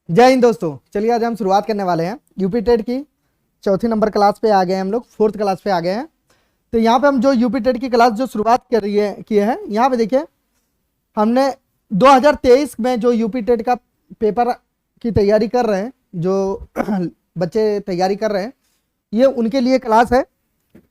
जय हिंद दोस्तों। चलिए आज हम शुरुआत करने वाले हैं यूपी टेट की चौथी नंबर क्लास पे आ गए हैं। हम लोग फोर्थ क्लास पे आ गए हैं। तो यहाँ पे हम जो यूपी टेट की क्लास जो शुरुआत कर रही है किए हैं, यहाँ पे देखिए हमने 2023 में जो यूपी टेट का पेपर की तैयारी कर रहे हैं, जो बच्चे तैयारी कर रहे हैं, ये उनके लिए क्लास है।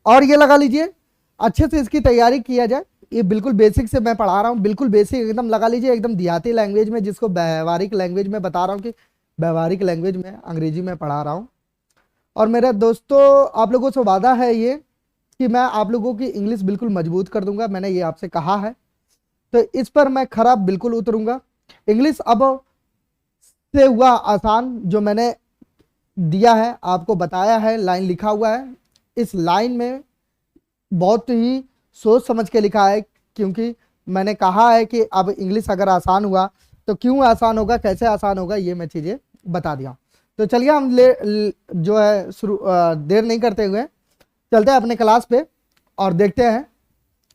और ये लगा लीजिए अच्छे से इसकी तैयारी किया जाए। ये बिल्कुल बेसिक से मैं पढ़ा रहा हूँ, बिल्कुल बेसिक एकदम लगा लीजिए, एकदम देहाती लैंग्वेज में, जिसको व्यवहारिक लैंग्वेज में बता रहा हूँ कि व्यवहारिक लैंग्वेज में अंग्रेजी में पढ़ा रहा हूँ। और मेरे दोस्तों आप लोगों से वादा है ये कि मैं आप लोगों की इंग्लिश बिल्कुल मजबूत कर दूंगा। मैंने ये आपसे कहा है, तो इस पर मैं खरा बिल्कुल उतरूंगा। इंग्लिश अब से हुआ आसान, जो मैंने दिया है आपको बताया है, लाइन लिखा हुआ है। इस लाइन में बहुत ही सोच समझ के लिखा है, क्योंकि मैंने कहा है कि अब इंग्लिश अगर आसान हुआ तो क्यों आसान होगा, कैसे आसान होगा, ये मैं चीज़ें बता दिया। तो चलिए हम जो है शुरू देर नहीं करते हुए चलते हैं अपने क्लास पे और देखते हैं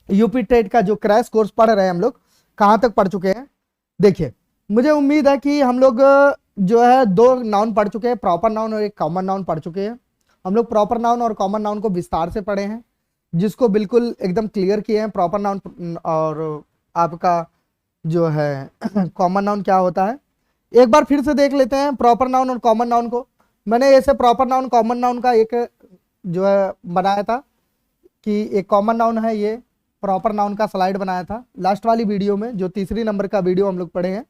यूपी टेट का जो क्रैश कोर्स पढ़ रहे हैं हम लोग कहाँ तक पढ़ चुके हैं। देखिए मुझे उम्मीद है कि हम लोग जो है दो नाउन पढ़ चुके हैं, प्रॉपर नाउन और एक कॉमन नाउन पढ़ चुके हैं। हम लोग प्रॉपर नाउन और कॉमन नाउन को विस्तार से पढ़े हैं, जिसको बिल्कुल एकदम क्लियर किए हैं। प्रॉपर नाउन और आपका जो है कॉमन नाउन क्या होता है, एक बार फिर से देख लेते हैं प्रॉपर नाउन और कॉमन नाउन को। मैंने ऐसे प्रॉपर नाउन कॉमन नाउन का एक जो है बनाया था कि एक कॉमन नाउन है, ये प्रॉपर नाउन का स्लाइड बनाया था लास्ट वाली वीडियो में, जो तीसरी नंबर का वीडियो हम लोग पढ़े हैं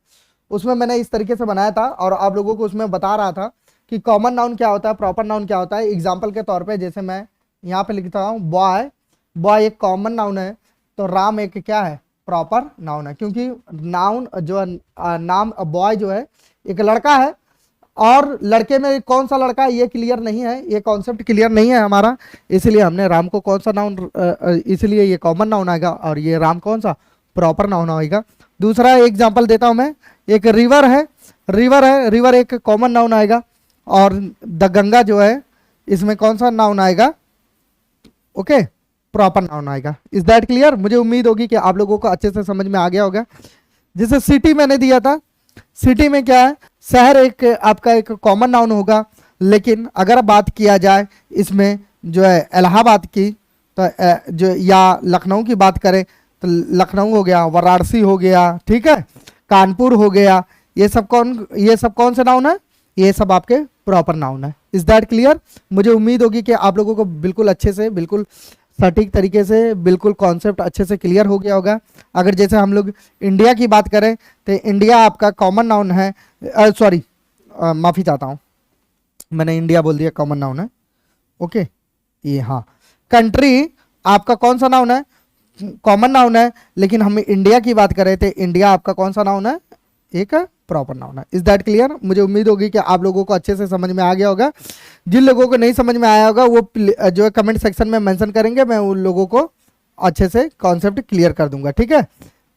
उसमें मैंने इस तरीके से बनाया था और आप लोगों को उसमें बता रहा था कि कॉमन नाउन क्या होता है, प्रॉपर नाउन क्या होता है। एग्जाम्पल के तौर पे जैसे मैं यहाँ पे लिखता हूँ बॉय, बॉय एक कॉमन नाउन है, तो राम एक क्या है, प्रॉपर नाउन है, क्योंकि नाउन जो है नाम बॉय जो है एक लड़का है, और लड़के में कौन सा लड़का है ये क्लियर नहीं है, ये कॉन्सेप्ट क्लियर नहीं है हमारा, इसलिए हमने राम को कौन सा नाउन, इसलिए ये कॉमन नाउन आएगा और ये राम कौन सा, प्रॉपर नाउन आएगा। दूसरा एग्जांपल देता हूं मैं, एक रिवर है, रिवर एक कॉमन नाउन आएगा, और द गंगा जो है इसमें कौन सा नाउन आएगा, ओके, प्रॉपर नाउन आएगा। Is that clear? मुझे उम्मीद होगी कि आप लोगों को अच्छे से समझ में आ गया होगा। जैसे सिटी मैंने दिया था, सिटी में क्या है, शहर एक आपका एक कॉमन नाउन होगा, लेकिन अगर बात किया जाए इसमें जो है इलाहाबाद की, तो जो या लखनऊ की बात करें तो लखनऊ हो गया, वाराणसी हो गया, ठीक है, कानपुर हो गया, ये सब कौन से नाउन है, ये सब आपके प्रॉपर नाउन है। Is that clear? मुझे उम्मीद होगी कि आप लोगों को बिल्कुल अच्छे से, बिल्कुल सटीक तरीके से, बिल्कुल कॉन्सेप्ट अच्छे से क्लियर हो गया होगा। अगर जैसे हम लोग इंडिया की बात करें तो इंडिया आपका कॉमन नाउन है, सॉरी माफ़ी चाहता हूँ, मैंने इंडिया बोल दिया, कॉमन नाउन है, ओके, ये हाँ। कंट्री आपका कौन सा नाउन है, कॉमन नाउन है, लेकिन हम इंडिया की बात करें तो इंडिया आपका कौन सा नाउन है, एक प्रॉपर नाउन है। Is that clear? मुझे उम्मीद होगी कि आप लोगों को अच्छे से समझ में आ गया होगा। जिन लोगों को नहीं समझ में आया होगा वो जो है कमेंट सेक्शन में मेंशन करेंगे, मैं उन लोगों को अच्छे से कॉन्सेप्ट क्लियर कर दूंगा, ठीक है।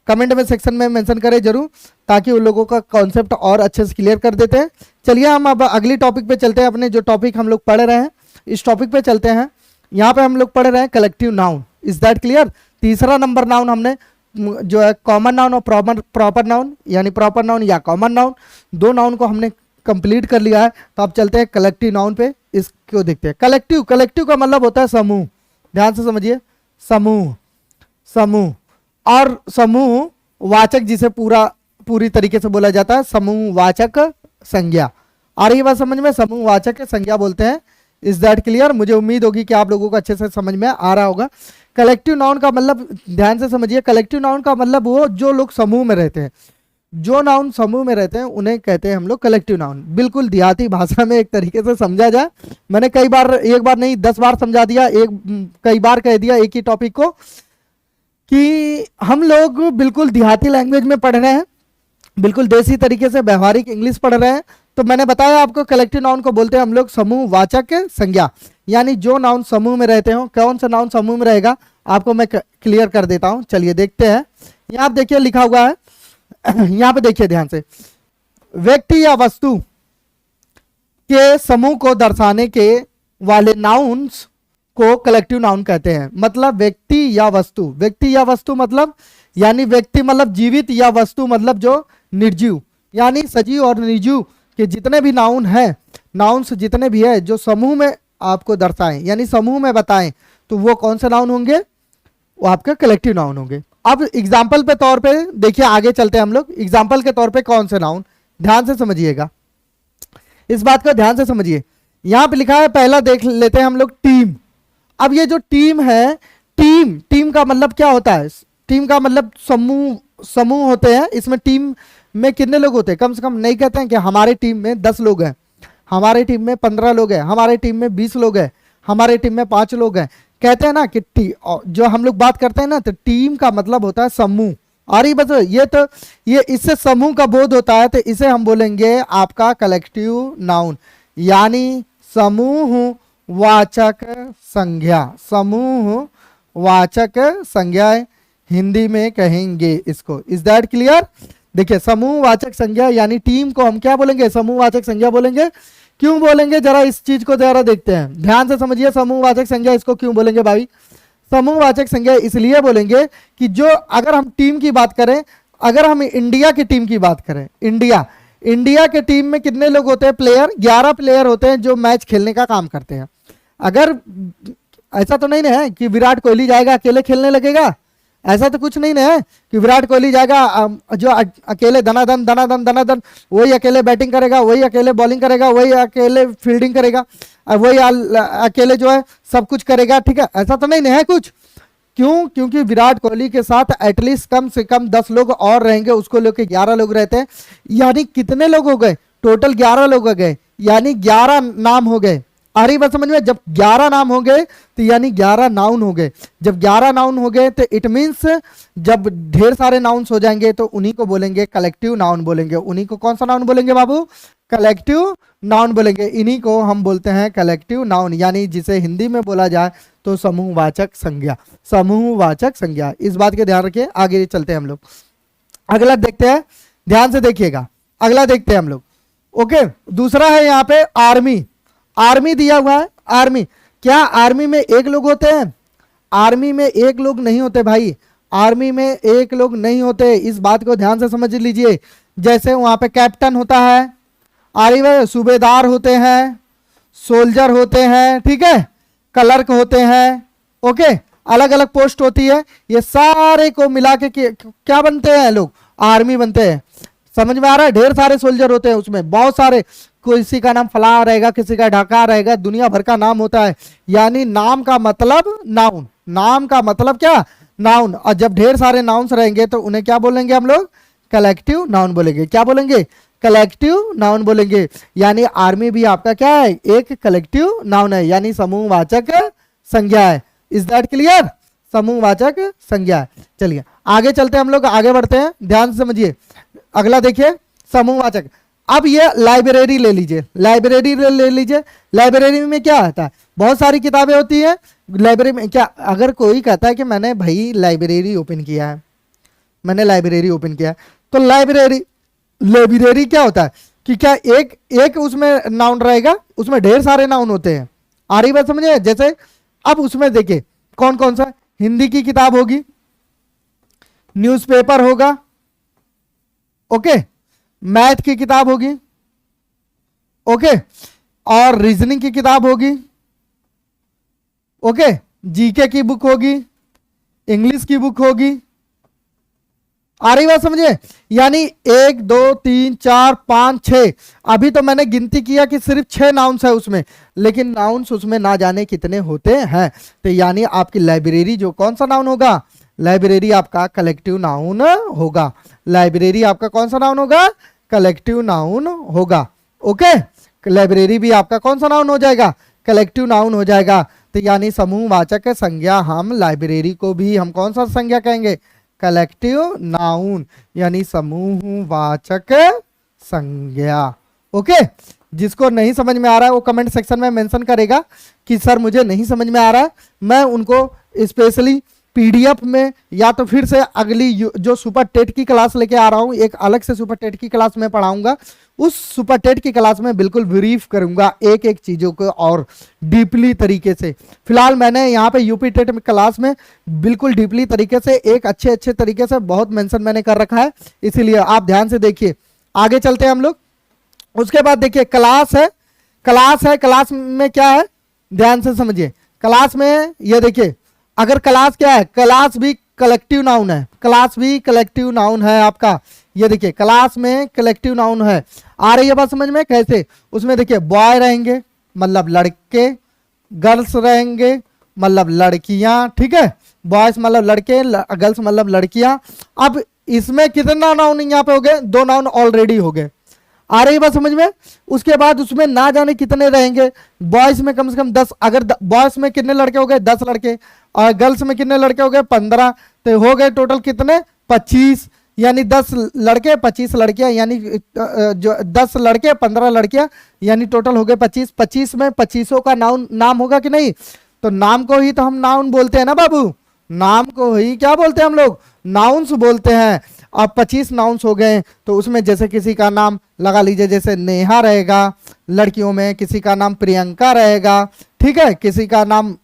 कमेंट में सेक्शन में मेंशन करें जरूर, ताकि उन लोगों का कॉन्सेप्ट और अच्छे से क्लियर कर देते हैं। चलिए हम अब अगली टॉपिक पे चलते हैं, अपने जो टॉपिक हम लोग पढ़ रहे हैं इस टॉपिक पे चलते हैं। यहाँ पे हम लोग पढ़ रहे हैं collective noun. Is that clear? तीसरा नंबर नाउन हमने जो है कॉमन नाउन और प्रॉपर नाउन, यानी प्रॉपर नाउन या कॉमन नाउन, दो नाउन को हमने कंप्लीट कर लिया है। तो अब चलते हैं कलेक्टिव नाउन पे, इसको देखते हैं। कलेक्टिव, कलेक्टिव का मतलब होता है समूह, ध्यान से समझिए, समूह, समूह। और समूह वाचक जिसे पूरी तरीके से बोला जाता है, समूह वाचक संज्ञा। आ रही बात समझ में? समूह वाचक संज्ञा बोलते हैं। Is that clear? मुझे उम्मीद होगी कि आप लोगों को अच्छे से समझ में आ रहा होगा। कलेक्टिव नाउन का मतलब ध्यान से समझिए, कलेक्टिव नाउन का मतलब वो जो लोग समूह में रहते हैं, जो नाउन समूह में रहते हैं उन्हें कहते हैं हम लोग कलेक्टिव नाउन। बिल्कुल देहाती भाषा में एक तरीके से समझा जाए, मैंने कई बार, एक बार नहीं 10 बार समझा दिया, कई बार कह दिया एक ही टॉपिक को, कि हम लोग बिल्कुल देहाती लैंग्वेज में पढ़ रहे हैं, बिल्कुल देसी तरीके से व्यवहारिक इंग्लिश पढ़ रहे हैं। तो मैंने बताया आपको कलेक्टिव नाउन को बोलते हैं हम लोग समूह वाचक संज्ञा, यानी जो नाउन समूह में रहते हो। कौन सा नाउन समूह में रहेगा आपको मैं क्लियर कर देता हूं। चलिए देखते हैं। यहाँ पे देखिए लिखा हुआ है, यहाँ पे देखिए ध्यान से, व्यक्ति या वस्तु के समूह को दर्शाने के वाले नाउन्स को कलेक्टिव नाउन कहते हैं। मतलब व्यक्ति या वस्तु, व्यक्ति या वस्तु मतलब, यानी व्यक्ति मतलब जीवित, या वस्तु मतलब जो निर्जीव, यानी सजीव और निर्जीव कि जितने भी नाउन हैं, नाउन्स जितने भी है जो समूह में आपको दर्शाएं यानी समूह में बताएं, तो वो कौन से नाउन होंगे, वो आपके कलेक्टिव नाउन होंगे। अब एग्जाम्पल पे तौर पे देखिए, आगे चलते हैं हम लोग। एग्जाम्पल के तौर पे कौन से नाउन, ध्यान से समझिएगा, इस बात को ध्यान से समझिए। यहां पे लिखा है, पहला देख लेते हैं हम लोग, टीम। अब ये जो टीम है, टीम का मतलब क्या होता है, टीम का मतलब समूह होते हैं। इसमें टीम में कितने लोग होते हैं, कम से कम नहीं कहते हैं कि हमारे टीम में 10 लोग हैं, हमारे टीम में 15 लोग हैं, हमारे टीम में 20 लोग हैं, हमारे टीम में 5 लोग हैं। कहते हैं ना कि जो हम लोग बात करते हैं ना, तो टीम का मतलब होता है समूह। और ये बस ये इससे समूह का बोध होता है, तो इसे हम बोलेंगे आपका कलेक्टिव नाउन, यानी समूह वाचक संज्ञा। समूह वाचक संज्ञा हिंदी में कहेंगे इसको। Is that clear? देखिए, समूह वाचक संज्ञा यानी टीम को हम क्या बोलेंगे, समूह वाचक संज्ञा बोलेंगे। क्यों बोलेंगे, जरा इस चीज को जरा देखते हैं, ध्यान से समझिए। समूह वाचक संज्ञा इसको क्यों बोलेंगे भाई, समूह वाचक संज्ञा इसलिए बोलेंगे कि जो अगर हम टीम की बात करें, अगर हम इंडिया की टीम की बात करें, इंडिया के टीम में कितने लोग होते हैं, प्लेयर 11 प्लेयर होते हैं जो मैच खेलने का काम करते हैं। अगर ऐसा तो नहीं ना है कि विराट कोहली जाएगा अकेले खेलने लगेगा, ऐसा तो कुछ नहीं ना है कि विराट कोहली जाएगा जो अकेले दनादन वही अकेले बैटिंग करेगा, वही अकेले बॉलिंग करेगा, वही अकेले फील्डिंग करेगा, वही अकेले जो है सब कुछ करेगा, ठीक है, ऐसा तो नहीं ना है कुछ। क्यों? क्योंकि विराट कोहली के साथ एटलीस्ट कम से कम 10 लोग और रहेंगे, उसको लेके 11 लोग रहते हैं। यानी कितने लोग हो गए, टोटल 11 लोग हो गए, यानी 11 नाम हो गए। आ रही बात समझ में? जब 11 नाम हो गए तो यानी 11 नाउन हो गए। जब 11 नाउन हो गए तो इट मीन्स जब ढेर सारे नाउन्स हो जाएंगे तो उन्हीं को बोलेंगे कलेक्टिव नाउन बोलेंगे। उन्हीं को कौन सा नाउन बोलेंगे बाबू, कलेक्टिव नाउन बोलेंगे। इन्हीं को हम बोलते हैं कलेक्टिव नाउन, यानी जिसे हिंदी में बोला जाए तो समूहवाचक संज्ञा। समूहवाचक संज्ञा, इस बात के ध्यान रखिए। आगे चलते हैं हम लोग, अगला देखते हैं, ध्यान से देखिएगा, अगला देखते हैं हम लोग। ओके, दूसरा है यहाँ पे आर्मी। आर्मी दिया हुआ है, आर्मी। क्या आर्मी में एक लोग होते हैं? आर्मी में एक लोग नहीं होते भाई, आर्मी में एक लोग नहीं होते, इस बात को ध्यान से समझ लीजिए। जैसे वहां पे कैप्टन होता है, आर्मी सूबेदार होते हैं, सोल्जर होते हैं, ठीक है, क्लर्क होते हैं, ओके, अलग अलग पोस्ट होती है। ये सारे को मिला के क्या बनते हैं लोग, आर्मी बनते हैं। समझ में आ रहा है? ढेर सारे सोल्जर होते हैं उसमें, बहुत सारे, किसी का नाम फला रहेगा, किसी का ढाका रहेगा, दुनिया भर का नाम होता है। यानी नाम का मतलब नाउन, नाम का मतलब क्या, नाउन। और जब ढेर सारे नाउन्स रहेंगे तो उन्हें क्या बोलेंगे हम लोग, कलेक्टिव नाउन बोलेंगे। क्या बोलेंगे, कलेक्टिव नाउन बोलेंगे। यानी आर्मी भी आपका क्या है, एक कलेक्टिव नाउन है, यानी समूहवाचक संज्ञा है। Is that clear? समूहवाचक संज्ञा है। चलिए आगे चलते हैं हम लोग, आगे बढ़ते हैं, ध्यान से समझिए। अगला देखिए, समूहवाचक। अब ये लाइब्रेरी ले लीजिए, लाइब्रेरी ले लीजिए। लाइब्रेरी में क्या आता है, बहुत सारी किताबें होती है लाइब्रेरी में। क्या अगर कोई कहता है कि मैंने भाई लाइब्रेरी ओपन किया है, मैंने लाइब्रेरी ओपन किया है, तो लाइब्रेरी क्या होता है कि क्या एक उसमें नाउन रहेगा, उसमें ढेर सारे नाउन होते हैं। आ रही बात समझे? जैसे अब उसमें देखिए कौन कौन सा, हिंदी की किताब होगी, न्यूज़पेपर होगा, ओके, मैथ की किताब होगी, ओके, और रीजनिंग की किताब होगी, ओके, जीके की बुक होगी, इंग्लिश की बुक होगी। आ रही बात समझे? यानी 1 2 3 4 5 6, अभी तो मैंने गिनती किया कि सिर्फ 6 नाउन्स है उसमें, लेकिन नाउन्स उसमें ना जाने कितने होते हैं। तो यानी आपकी लाइब्रेरी जो कौन सा नाउन होगा, लाइब्रेरी आपका कलेक्टिव नाउन होगा। लाइब्रेरी आपका कौन सा नाउन होगा, कलेक्टिव नाउन होगा। ओके, लाइब्रेरी भी आपका कौन सा नाउन हो जाएगा, कलेक्टिव नाउन हो जाएगा। तो यानी समूहवाचक संज्ञा, हम लाइब्रेरी को भी हम कौन सा संज्ञा कहेंगे, कलेक्टिव नाउन, यानी समूहवाचक संज्ञा। ओके, जिसको नहीं समझ में आ रहा है वो कमेंट सेक्शन में मेंशन करेगा कि सर मुझे नहीं समझ में आ रहा है, मैं उनको स्पेशली पीडीएफ में या तो फिर से अगली जो सुपर टेट की क्लास लेके आ रहा हूं, एक अलग से सुपर टेट की क्लास में पढ़ाऊंगा। उस सुपर टेट की क्लास में बिल्कुल ब्रीफ करूंगा एक एक चीजों को और डीपली तरीके से। फिलहाल मैंने यहाँ पे यूपी टेट क्लास में बिल्कुल डीपली तरीके से, एक अच्छे तरीके से बहुत मेंशन मैंने कर रखा है, इसीलिए आप ध्यान से देखिए। आगे चलते हैं हम लोग, उसके बाद देखिए क्लास है, क्लास है, क्लास में क्या है, ध्यान से समझिए। क्लास में ये देखिए, अगर क्लास क्या है, क्लास भी कलेक्टिव नाउन है, क्लास भी कलेक्टिव नाउन है आपका। ये देखिए क्लास में कलेक्टिव नाउन है। आ रही है बात समझ में कैसे? उसमें देखिए बॉय रहेंगे मतलब लड़के, गर्ल्स रहेंगे मतलब लड़कियां, ठीक है, बॉयज मतलब लड़के, गर्ल्स मतलब लड़कियां। अब इसमें कितना नाउन यहाँ पे हो गए? 2 नाउन ऑलरेडी हो गए। आ रही बात समझ में? उसके बाद उसमें ना जाने कितने रहेंगे, बॉयज में कम से कम 10, अगर बॉयज में कितने लड़के हो गए? 10 लड़के, और गर्ल्स में कितने लड़के हो गए? 15, तो हो गए टोटल कितने? 25, यानी 10 लड़के 25 लड़कियां, यानी जो 10 लड़के 15 लड़कियां, यानी टोटल हो गए 25। 25 में 25 का नाम होगा कि नहीं? तो नाम को ही तो हम नाउन बोलते हैं ना बाबू, नाम को ही क्या बोलते हैं हम लोग? नाउन्स बोलते हैं। अब 25 नाउन्स हो गए, तो उसमें जैसे किसी का नाम लगा लीजिए, जैसे नेहा रहेगा लड़कियों में, किसी का नाम प्रियंका रहेगा, ठीक है, किसी का नाम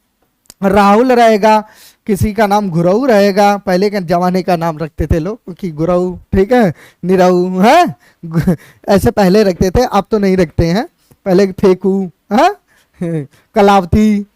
राहुल रहेगा, किसी का नाम गुरऊ रहेगा। पहले के जमाने का नाम रखते थे लोग कि गुरऊ, ठीक है, निरऊ है, ऐसे पहले रखते थे, अब तो नहीं रखते हैं। पहले फेकू है, कलावती,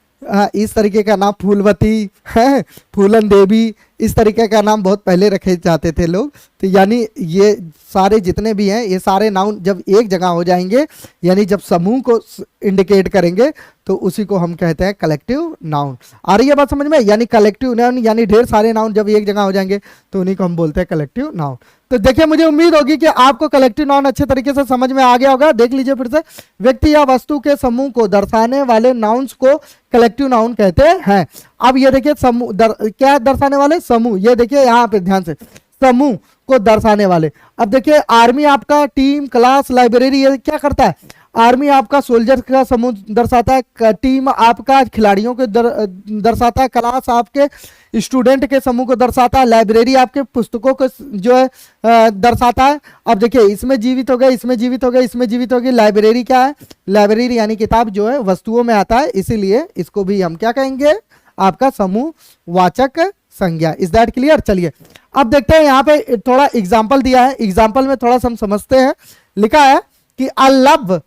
इस तरीके का नाम, फूलवती है, फूलन देवी, इस तरीके का नाम बहुत पहले रखे जाते थे लोग। तो यानी ये सारे जितने भी हैं, ये सारे नाउन जब एक जगह हो जाएंगे, यानी जब समूह को इंडिकेट करेंगे, तो उसी को हम कहते हैं कलेक्टिव नाउन। आ रही है बात समझ में? यानी कलेक्टिव नाउन यानी ढेर सारे नाउन जब एक जगह हो जाएंगे, तो उन्हीं को हम बोलते हैं कलेक्टिव नाउन। तो देखिए, मुझे उम्मीद होगी कि आपको कलेक्टिव नाउन अच्छे तरीके से समझ में आ गया होगा। देख लीजिए फिर से, व्यक्ति या वस्तु के समूह को दर्शाने वाले नाउन्स को कलेक्टिव नाउन कहते हैं। अब ये देखिए समूह क्या दर्शाने वाले? समूह। ये देखिए यहाँ पे ध्यान से, समूह को दर्शाने वाले। अब देखिए आर्मी आपका टीम, क्लास, लाइब्रेरी, ये क्या करता है? आर्मी आपका सोल्जर का समूह दर्शाता है, टीम आपका खिलाड़ियों को दर्शाता है, क्लास आपके स्टूडेंट के समूह को दर्शाता है, लाइब्रेरी आपके पुस्तकों को जो है दर्शाता है। अब देखिए इसमें जीवित हो गए, इसमें जीवित हो गए, इसमें जीवित हो गई। लाइब्रेरी क्या है? लाइब्रेरी यानी किताब जो है वस्तुओं में आता है, इसीलिए इसको भी हम क्या कहेंगे? आपका समूह वाचक संज्ञा। Is that clear? चलिए अब देखते हैं, यहाँ पे थोड़ा एग्जाम्पल दिया है, एग्जाम्पल में थोड़ा सा हम समझते हैं। लिखा है कि आई लव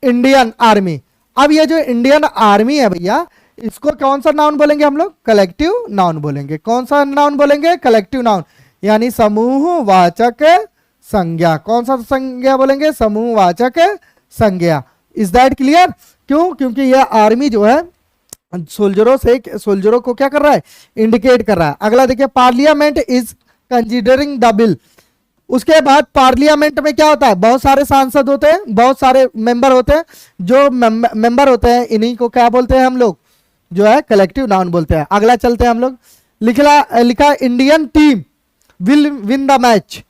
इंडियन आर्मी। अब ये जो इंडियन आर्मी है भैया, इसको कौन सा नाउन बोलेंगे हम लोग? कलेक्टिव नाउन बोलेंगे। कौन सा नाउन बोलेंगे? कलेक्टिव नाउन, यानी समूह वाचक संज्ञा। कौन सा संज्ञा बोलेंगे? समूह वाचक संज्ञा। Is that clear? क्यों? क्योंकि ये आर्मी जो है सोल्जरों को क्या कर रहा है? इंडिकेट कर रहा है। अगला देखिए, parliament is considering the bill. उसके बाद पार्लियामेंट में क्या होता है? बहुत सारे सांसद होते हैं, बहुत सारे मेंबर होते हैं। जो मेंबर होते हैं, इन्हीं को क्या बोलते हैं हम लोग? जो है कलेक्टिव नाउन बोलते हैं। अगला चलते हैं हम लोग। लिखा Indian team will win the match.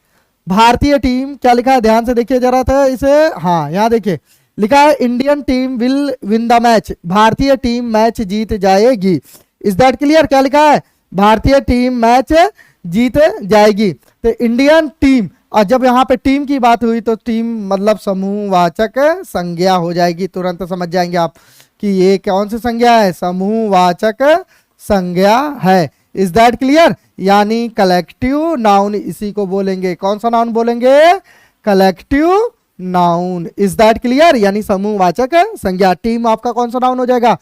भारतीय टीम, क्या लिखा है? ध्यान से देखिए जरा था इसे। हाँ, यहाँ देखिए लिखा है Indian team will win the match. भारतीय टीम मैच जीत जाएगी। Is that clear? क्या लिखा है? भारतीय टीम मैच जीत जाएगी। तो इंडियन टीम, और जब यहाँ पे टीम की बात हुई तो टीम मतलब समूहवाचक संज्ञा हो जाएगी। तुरंत समझ जाएंगे आप कि ये कौन सी संज्ञा है? समूहवाचक संज्ञा है। Is that clear? यानी कलेक्टिव नाउन इसी को बोलेंगे। कौन सा नाउन बोलेंगे? Collective noun. Is that clear? यानी समूहवाचक संज्ञा। टीम आपका कौन सा नाउन हो जाएगा?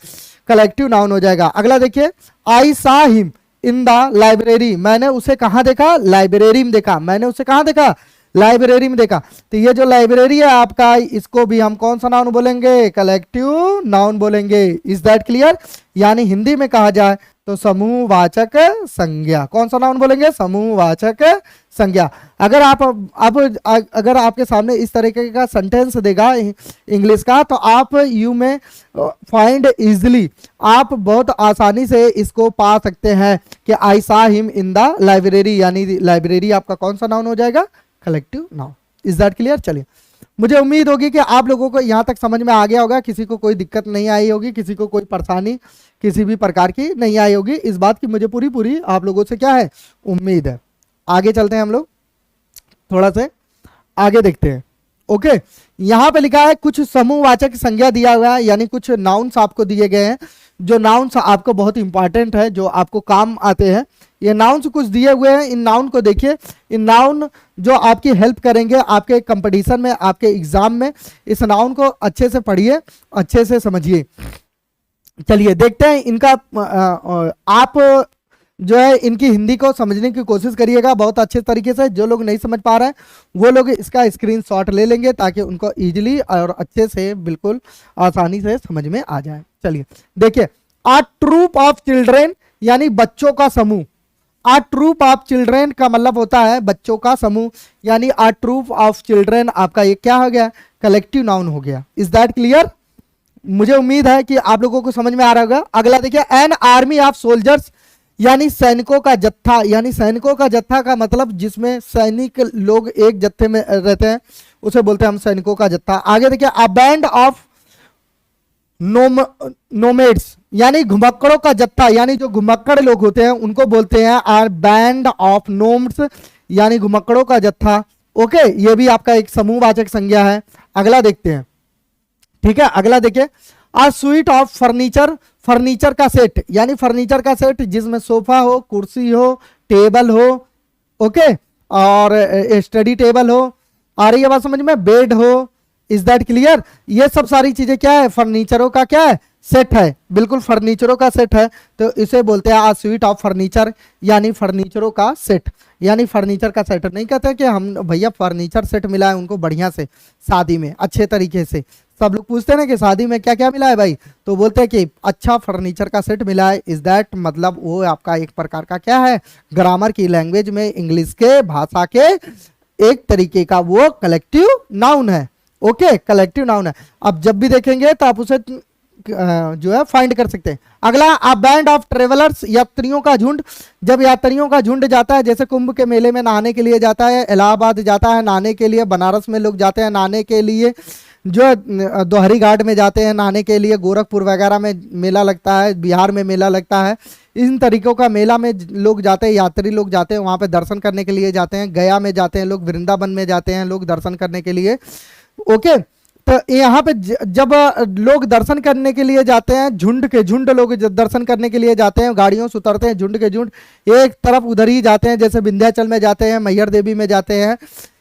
कलेक्टिव नाउन हो जाएगा। अगला देखिए, आई saw him in the library. मैंने उसे कहाँ देखा? लाइब्रेरी में देखा। मैंने उसे कहाँ देखा? लाइब्रेरी में देखा। तो ये जो लाइब्रेरी है आपका, इसको भी हम कौन सा नाउन बोलेंगे? कलेक्टिव नाउन बोलेंगे। Is that clear? यानी हिंदी में कहा जाए तो समूहवाचक संज्ञा। कौन सा नाउन बोलेंगे? समूहवाचक संज्ञा। अगर आप अब अगर आपके सामने इस तरीके का सेंटेंस देगा इंग्लिश का, तो आप यू में फाइंड इजिली, आप बहुत आसानी से इसको पा सकते हैं कि I saw him in the library. यानी लाइब्रेरी आपका कौन सा नाउन हो जाएगा? Collective noun. Is that clear? चलिए, मुझे उम्मीद होगी कि आप लोगों को यहाँ तक समझ में आ गया होगा। किसी को कोई दिक्कत नहीं आई होगी, किसी को कोई परेशानी किसी भी प्रकार की नहीं आई होगी। इस बात की मुझे पूरी आप लोगों से क्या है? उम्मीद है। आगे चलते हैं हम लोग, थोड़ा से आगे देखते हैं। ओके, यहाँ पे लिखा है कुछ समूहवाचक संज्ञा दिया हुआ है, यानी कुछ नाउन्स आपको दिए गए हैं। जो नाउन्स आपको बहुत इंपॉर्टेंट है, जो आपको काम आते हैं, ये नाउन कुछ दिए हुए हैं, इन नाउन को देखिए। इन नाउन जो आपकी हेल्प करेंगे आपके कंपटीशन में, आपके एग्जाम में। इस नाउन को अच्छे से पढ़िए, अच्छे से समझिए। चलिए देखते हैं इनका आप जो है इनकी हिंदी को समझने की कोशिश करिएगा बहुत अच्छे तरीके से। जो लोग नहीं समझ पा रहे हैं वो लोग इसका स्क्रीनशॉट ले लेंगे ताकि उनको इजीली और अच्छे से बिल्कुल आसानी से समझ में आ जाए। चलिए देखिए, अ ट्रूप ऑफ चिल्ड्रेन यानी बच्चों का समूह। अ ट्रूप ऑफ चिल्ड्रेन का मतलब होता है बच्चों का समूह, यानी अ ट्रूप ऑफ चिल्ड्रेन आपका ये क्या हो गया, कलेक्टिव नाउन हो गया। Is that clear? मुझे उम्मीद है कि आप लोगों को समझ में आ रहा होगा। अगला देखिए, एन आर्मी ऑफ सोल्जर्स यानी सैनिकों का जत्था। यानी सैनिकों का जत्था का मतलब जिसमें सैनिक लोग एक जत्थे में रहते हैं उसे बोलते हैं हम सैनिकों का जत्था। आगे देखिए, अ बैंड ऑफ नोमेड्स यानी घुमक्कड़ों का जत्था, यानी जो घुमक्कड़ लोग होते हैं उनको बोलते हैं आर बैंड ऑफ नोम्स यानी घुमक्कड़ों का जत्था। ओके, ये भी आपका एक समूहवाचक संज्ञा है। अगला देखते हैं, ठीक है। अगला देखिए, आ स्वीट ऑफ फर्नीचर, फर्नीचर का सेट यानी फर्नीचर का सेट जिसमें सोफा हो, कुर्सी हो, टेबल हो, ओके, और स्टडी टेबल हो। आ रही है बात समझ में? बेड हो। Is that clear? ये सब सारी चीजें क्या है, फर्नीचरों का क्या है, सेट है। बिल्कुल फर्नीचरों का सेट है, तो इसे बोलते हैं आ स्वीट ऑफ फर्नीचर यानी फर्नीचरों का सेट। यानी फर्नीचर का सेट नहीं कहते कि हम भैया फर्नीचर सेट मिला है उनको बढ़िया से शादी में अच्छे तरीके से। सब लोग पूछते हैं ना कि शादी में क्या क्या मिला है भाई, तो बोलते हैं कि अच्छा फर्नीचर का सेट मिला है। इज दैट मतलब वो आपका एक प्रकार का क्या है, ग्रामर की लैंग्वेज में, इंग्लिश के भाषा के एक तरीके का वो कलेक्टिव नाउन है। ओके, कलेक्टिव नाउन है। अब जब भी देखेंगे तो आप उसे जो है फाइंड कर सकते हैं। अगला, अ बैंड ऑफ ट्रेवलर्स यात्रियों का झुंड। जब यात्रियों का झुंड जाता है, जैसे कुंभ के मेले में नहाने के लिए जाता है, इलाहाबाद जाता है नहाने के लिए, बनारस में लोग जाते हैं नहाने के लिए, जो दोहरी घाट में जाते हैं नहाने के लिए, गोरखपुर वगैरह में मेला लगता है, बिहार में मेला लगता है, इन तरीकों का मेला में लोग जाते हैं, यात्री लोग जाते हैं वहाँ पे दर्शन करने के लिए जाते हैं। गया में जाते हैं लोग, वृंदावन में जाते हैं लोग दर्शन करने के लिए। ओके, तो यहाँ पे जब लोग दर्शन करने के लिए जाते हैं, झुंड के झुंड लोग दर्शन करने के लिए जाते हैं, गाड़ियों से उतरते हैं झुंड के झुंड, एक तरफ उधर ही जाते हैं, जैसे विंध्याचल में जाते हैं, मैहर देवी में जाते हैं,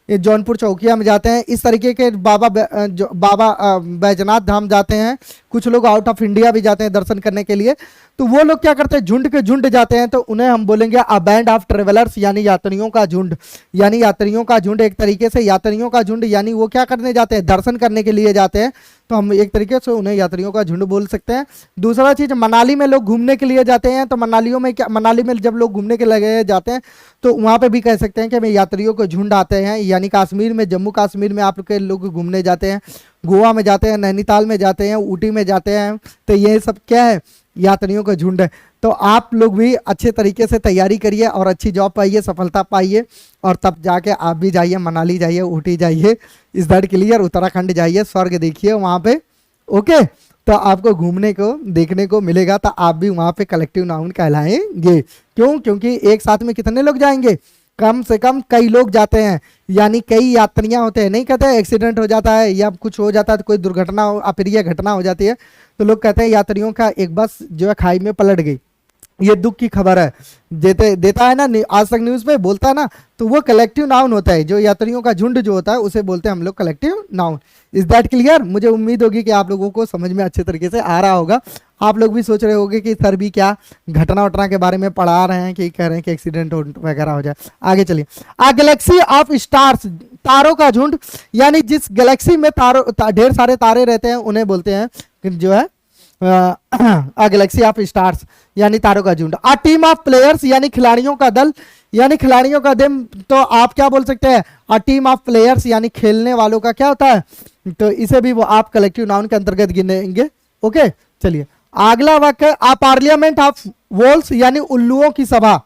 ये जौनपुर चौकिया में जाते हैं, इस तरीके के बाबा बैजनाथ धाम जाते हैं। कुछ लोग आउट ऑफ इंडिया भी जाते हैं दर्शन करने के लिए। तो वो लोग क्या करते हैं, झुंड के झुंड जाते हैं, तो उन्हें हम बोलेंगे अ बैंड ऑफ ट्रेवलर्स यानी यात्रियों का झुंड। यानी यात्रियों का झुंड एक तरीके से यात्रियों का झुंड, यानी वो क्या करने जाते हैं, दर्शन करने के लिए जाते हैं, तो हम एक तरीके से उन्हें यात्रियों का झुंड बोल सकते हैं। दूसरा चीज, मनाली में लोग घूमने के लिए जाते हैं, तो मनालियों में क्या, मनाली में जब लोग घूमने के लिए जाते हैं तो वहाँ पे भी कह सकते हैं कि हमें यात्रियों को झुंड आते हैं। यानी कश्मीर में, जम्मू कश्मीर में आप लोग घूमने जाते हैं, गोवा में जाते हैं, नैनीताल में जाते हैं, ऊटी में जाते हैं, तो ये सब क्या है, यात्रियों का झुंड है। तो आप लोग भी अच्छे तरीके से तैयारी करिए और अच्छी जॉब पाइए, सफलता पाइए, और तब जाके आप भी जाइए, मनाली जाइए, ऊटी जाइए, इस दैट क्लियर, उत्तराखंड जाइए, स्वर्ग देखिए वहाँ पे। ओके, तो आपको घूमने को देखने को मिलेगा, तो आप भी वहाँ पे कलेक्टिव नाउन कहलाएंगे। क्यों? क्योंकि एक साथ में कितने लोग जाएंगे, कम से कम कई लोग जाते हैं, यानी कई यात्रियां होते हैं। नहीं कहते एक्सीडेंट हो जाता है या कुछ हो जाता है, तो कोई दुर्घटना हो, अप्रिय घटना हो जाती है, तो लोग कहते हैं यात्रियों का एक बस जो है खाई में पलट गई, ये दुख की खबर है, देता है ना आज तक न्यूज़ पे बोलता है ना, तो वो कलेक्टिव नाउन होता है। जो यात्रियों का झुंड जो होता है उसे बोलते हैं हम लोग collective noun. Is that clear? मुझे उम्मीद होगी कि आप लोगों को समझ में अच्छे तरीके से आ रहा होगा। आप लोग भी सोच रहे होंगे कि सर भी क्या घटना वटना के बारे में पढ़ा रहे हैं कि कह रहे हैं कि एक्सीडेंट वगैरह हो जाए। आगे चलिए, आ गैलेक्सी ऑफ स्टार्स, तारों का झुंड, यानी जिस गैलेक्सी में ढेर सारे तारे रहते हैं उन्हें बोलते हैं जो है अ गैलेक्सी ऑफ स्टार्स यानी तारों का झुंड। अ टीम ऑफ प्लेयर्स यानी खिलाड़ियों का दल, यानी खिलाड़ियों का दल, तो आप क्या बोल सकते हैं, अ टीम ऑफ प्लेयर्स यानी खेलने वालों का क्या होता है, तो इसे भी वो आप कलेक्टिव नाउन के अंतर्गत गिनेंगे। ओके, चलिए अगला वाक्य, अ पार्लियामेंट ऑफ वोल्स यानी उल्लुओं की सभा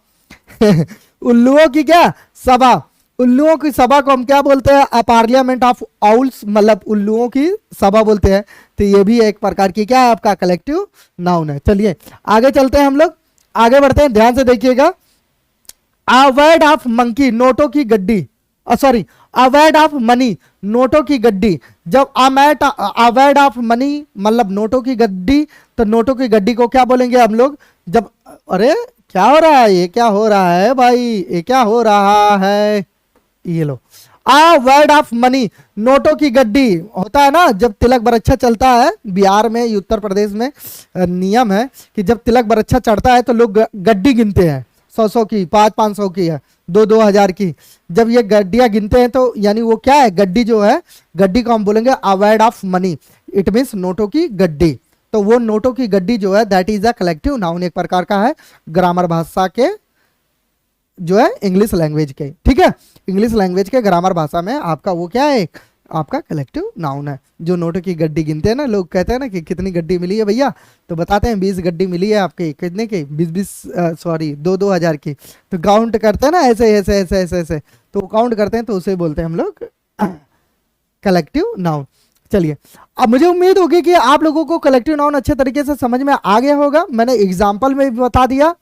उल्लुओं की क्या सभा, उल्लुओं की सभा को हम क्या बोलते हैं, अ पार्लियामेंट ऑफ आउल्स, मतलब उल्लुओं की सभा बोलते हैं। तो ये भी एक प्रकार की क्या है, आपका कलेक्टिव नाउन है। चलिए आगे चलते हैं, हम लोग आगे बढ़ते हैं, ध्यान से देखिएगा। अवॉइड ऑफ मंकी, नोटों की गड्डी, सॉरी अवॉइड ऑफ मनी, नोटों की गड्डी। जब अवॉइड ऑफ मनी मतलब नोटों की गड्डी, तो नोटों की गड्डी को क्या बोलेंगे हम लोग, जब अरे क्या हो रहा है, ये क्या हो रहा है भाई, ये क्या हो रहा है। ये लो, आ वर्ड ऑफ मनी, नोटों की गड्डी। होता है ना जब तिलक बरच्छा चलता है बिहार में, उत्तर प्रदेश में नियम है कि जब तिलक बरच्छा चढ़ता है तो लोग गड्डी गिनते हैं, 100 की, 500 की है, 2 हजार की। जब ये गड्डियां गिनते हैं तो यानी वो क्या है, गड्डी जो है, गड्डी को हम बोलेंगे award of money, it means नोटों की गड्डी। तो वो नोटों की गड्डी जो है that is a collective noun, एक प्रकार का है ग्रामर भाषा के जो है इंग्लिश लैंग्वेज के, ठीक है। इंग्लिश लैंग्वेज के ग्रामर भाषा में आपका वो क्या है, आपका कलेक्टिव नाउन है। जो नोटों की गड्डी गिनते हैं ना, लोग कहते हैं ना कि कितनी गड्डी मिली है भैया, तो बताते हैं 20 गड्डी मिली है आपके, कितने की, 20 सॉरी 2 हजार की। तो काउंट करते हैं ना ऐसे ऐसे ऐसे ऐसे ऐसे, तो काउंट करते हैं, तो उसे बोलते हैं हम लोग कलेक्टिव नाउन। चलिए, अब मुझे उम्मीद होगी कि आप लोगों को कलेक्टिव नाउन अच्छे तरीके से समझ में आ गया होगा। मैंने एग्जाम्पल में भी बता दिया,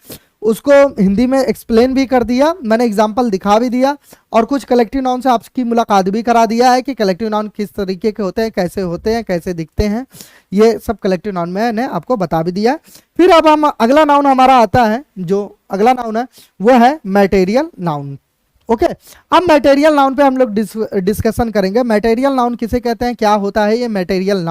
उसको हिंदी में एक्सप्लेन भी कर दिया, मैंने एग्जाम्पल दिखा भी दिया, और कुछ कलेक्टिव नाउन से आपकी मुलाकात भी करा दिया है कि कलेक्टिव नाउन किस तरीके के होते हैं, कैसे होते हैं, कैसे दिखते हैं, ये सब कलेक्टिव नाउन मैंने आपको बता भी दिया। फिर अब हम अगला नाउन हमारा आता है, जो अगला नाउन है वो है मैटेरियल नाउन। ओके, अब मटेरियल नाउन पे हम लोग डिस्कशन करेंगे। मटेरियल नाउन किसे कहते हैं, क्या होता है ये मटेरियल नाउन।